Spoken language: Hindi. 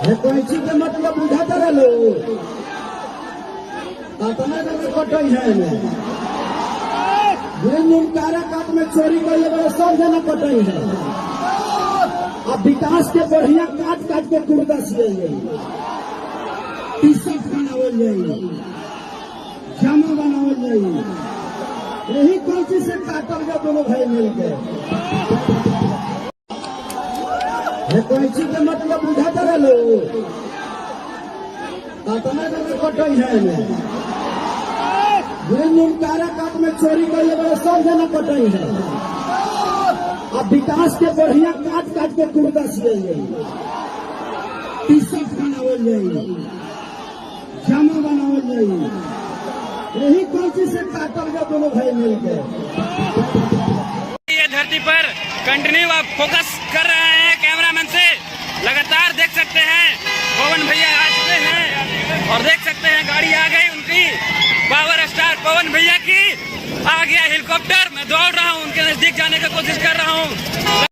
कोई चीज के मतलब बुझाता रहो काटना जगह कटई है दिन कारा काट में चोरी कर बड़े सब जना कटई है। अब विकास के बढ़िया काट काट के कुर्ता सिए टी शर्ट बनावल जाए जामा बनावल जाए यही कोई से काटल गया दोनों भाई मिल गए। कोई चीज के मतलब बुझाता रहो काटना जगह कटई है दिन कारा काट में चोरी कर बड़े सब जना कटई है। अब विकास के बढ़िया काट काट के कुर्ता सिए टी शर्ट बनावल जाए जामा बनावल जाए यही कोई से काटल गया दोनों भाई मिल गए। ये धरती पर कंटिन्यू आप फोकस कर रहे हैं कैमरामैन से लगातार देख सकते हैं पवन भैया आ चुके हैं और देख सकते हैं गाड़ी आ गई उनकी पावर स्टार पवन भैया की आ गया हेलीकॉप्टर। मैं दौड़ रहा हूं उनके नजदीक जाने की कोशिश कर रहा हूं।